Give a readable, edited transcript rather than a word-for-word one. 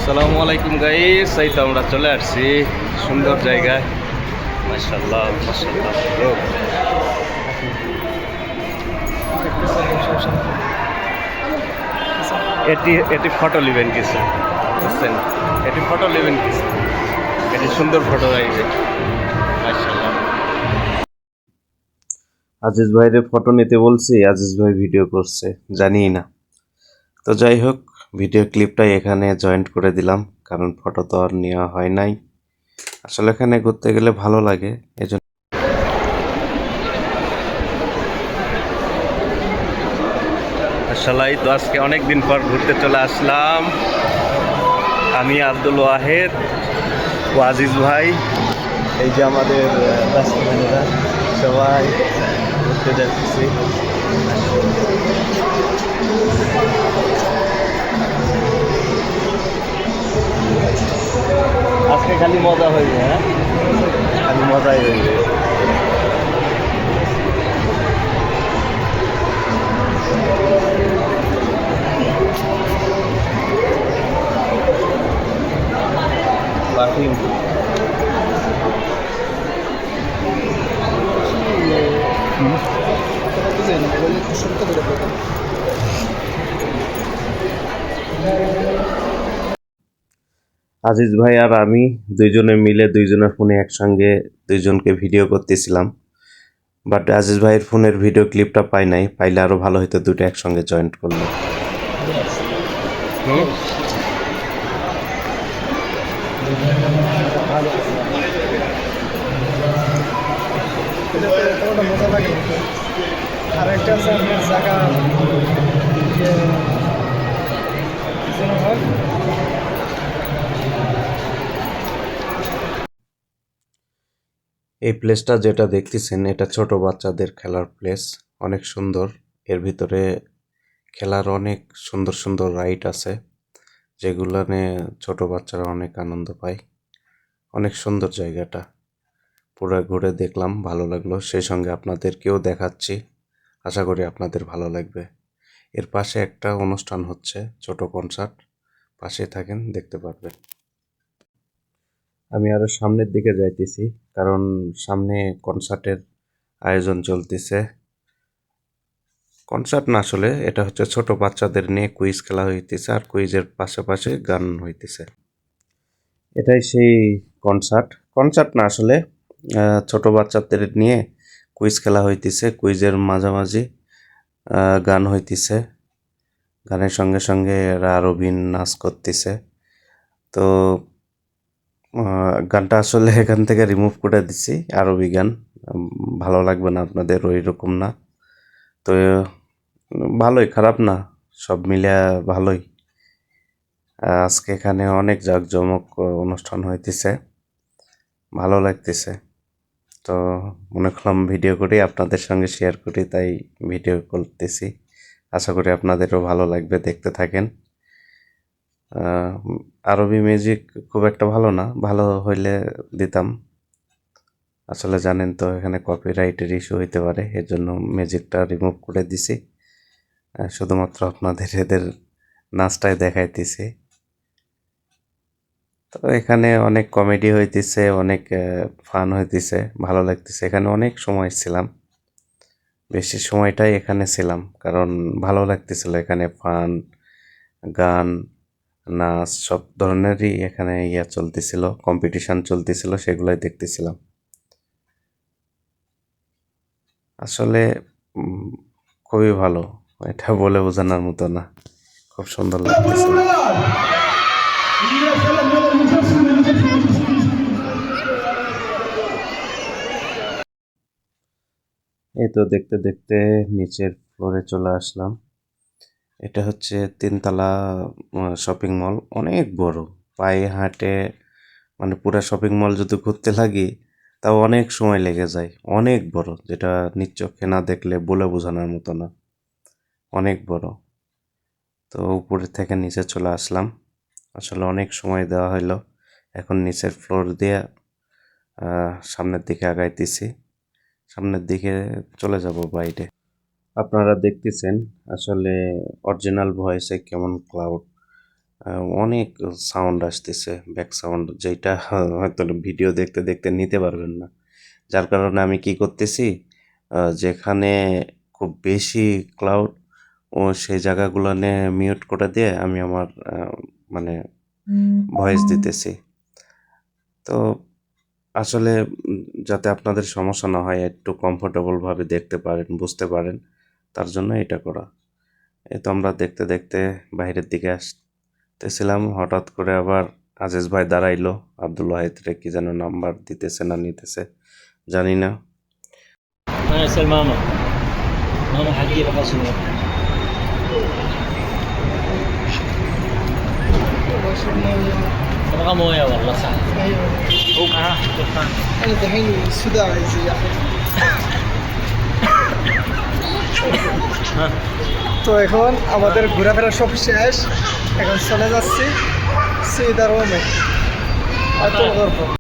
আসসালামু আলাইকুম গাইস, এই তো আমরা চলে আসছি সুন্দর জায়গায়। মাশাআল্লাহ মাশাআল্লাহ। এটি এটি ফটো নেবেন কিছু, বুঝছেন? এটি ফটো নেবেন কিছু, এটি সুন্দর ফটো আইবে। মাশাআল্লাহ। আজিজ ভাইরে ফটো নিতে বলছি, আজিজ ভাই ভিডিও করছে, জানি না। তো যাই হোক, ভিডিও ক্লিপটাই এখানে জয়েন্ট করে দিলাম, কারণ ফটো তো আর নেওয়া হয় নাই। আসলে এখানে ঘুরতে গেলে ভালো লাগে, এজন্য। আসলে তো আজকে অনেক দিন পর ঘুরতে চলে আসলাম। আমি আব্দুল ওয়াহেদ ও আজিজ ভাই, এই যে আমাদের ব্যাটসম্যানেরা সবাই ঘুরতে যাচ্ছি। আজকে খালি মজা হইবে, হ্যাঁ, খালি মজাই হইবে। বাকি আজিজ ভাই আর আমি দুইজনে মিলে দুইজনের ফোনে একসঙ্গে দুইজনকে ভিডিও করতেছিলাম, বাট আজিজ ভাইয়ের ফোনের ভিডিও ক্লিপটা পাই নাই, পাইলে আরো ভালো হতো, দুটো একসঙ্গে জয়েন্ট করলে। মজা লাগে আর একটা আছে আপনার জায়গা এই প্লেসটা যেটা দেখতেছেন, এটা ছোট বাচ্চাদের খেলার প্লেস, অনেক সুন্দর। এর ভিতরে খেলার অনেক সুন্দর সুন্দর রাইড আছে, যেগুলো নিয়ে ছোট বাচ্চারা অনেক আনন্দ পায়। অনেক সুন্দর জায়গাটা, পুরো ঘুরে দেখলাম, ভালো লাগলো। সেই সঙ্গে আপনাদেরকেও দেখাচ্ছি, আশা করি আপনাদের ভালো লাগবে। এর পাশে একটা অনুষ্ঠান হচ্ছে, ছোট কনসার্ট, পাশে থাকেন, দেখতে পারবেন। আমি আরো সামনের দিকে যাইতেছি, কারণ সামনে কনসার্টের আয়োজন চলতেছে। কনসার্ট না, আসলে এটা হচ্ছে ছোট বাচ্চাদের নিয়ে কুইজ খেলা হইতেছে, আর কুইজের পাশাপাশি গান হইতেছে। এটাই সেই কনসার্ট। কনসার্ট না আসলে, ছোট বাচ্চাদের নিয়ে কুইজ খেলা হইতেছে, কুইজের মাঝামাঝি গান হইতেছে, গানের সঙ্গে সঙ্গে এরা আরবিন নাচ করতেছে। তো গানটা আসলে এখান থেকে রিমুভ করে দিছি, আরবি গান, ভালো লাগবে না আপনাদের, ওই রকম না। তো ভালোই, খারাপ না, সব মিলে ভালোই। আজকে এখানে অনেক জাঁকজমক অনুষ্ঠান হইতেছে, ভালো লাগতেছে। তো মনে করলাম ভিডিও করি, আপনাদের সঙ্গে শেয়ার করি, তাই ভিডিও করতেছি। আশা করি আপনাদেরও ভালো লাগবে, দেখতে থাকেন। আরবি মিউজিক খুব একটা ভালো না, ভালো হইলে দিতাম। আসলে জানেন তো, এখানে কপিরাইটের ইস্যু হইতে পারে, এর জন্য মিউজিকটা রিমুভ করে দিছি। শুধুমাত্র আপনাদের এদের নাচটাই দেখাইতেছি। তো এখানে অনেক কমেডি হইতেছে, অনেক ফান হইতেছে, ভালো লাগতেছে। এখানে অনেক সময় ছিলাম, বেশি সময়টাই এখানে ছিলাম, কারণ ভালো লাগতেছিল। এখানে ফান, গান, নাচ, সব ধরনেরই এখানে চলতেছিল, কম্পিটিশন চলতেছিল, সেগুলোই দেখতেছিলাম। আসলে খুবই ভালো, এটা বলে বোঝানোর মতো না, খুব সুন্দর লাগতেছিল। এই তো দেখতে দেখতে নিচের ফ্লোরে চলে আসলাম। এটা হচ্ছে তিনতলা শপিং মল, অনেক বড়। পায়ে হাঁটে মানে পুরা শপিং মল যদি ঘুরতে লাগি, তাও অনেক সময় লেগে যায়। অনেক বড়, যেটা নিজ চোখে না দেখলে বলে বোঝানোর মতো না, অনেক বড়। তো উপরে থেকে নিচে চলে আসলাম, আসলে অনেক সময় দেওয়া হইলো। এখন নিচের ফ্লোর দিয়ে সামনের দিকে আগাইতেছি, সামনের দিকে চলে যাব বাইরে। আপনারা দেখতেছেন আসলে অরিজিনাল ভয়েসে কেমন ক্লাউড, অনেক সাউন্ড আসতেছে, ব্যাক সাউন্ড, যেটা হয়তো ভিডিও দেখতে দেখতে নিতে পারবেন না। যার কারণে আমি কি করতেছি, যেখানে খুব বেশি ক্লাউড ও সেই জায়গাগুলো নিয়ে মিউট করে দিয়ে আমি আমার মানে ভয়েস দিতেছি। তো আসলে যাতে আপনাদের সমস্যা না হয়, একটু কমফোর্টেবলভাবে দেখতে পারেন, বুঝতে পারেন, তার জন্য এটা করা। এই তো আমরা দেখতে দেখতে বাইরের দিকে আসতেছিলাম, হঠাৎ করে আবার আজিজ ভাই দাঁড়াইলো। আব্দুল ওয়াহিদরে কি যেন নাম্বার দিতেছে না নিতেছে জানি না। أنا أسأل ماما. ماما حقيقة خشنة. رقم مويه والله صح. ايوه هو معاه دخان. انا دحين صداعي زي اخي তো এখন আমাদের ঘোরাফেরা সব শেষ, এখন চলে যাচ্ছি সিদার রোমে। আর তো গল্প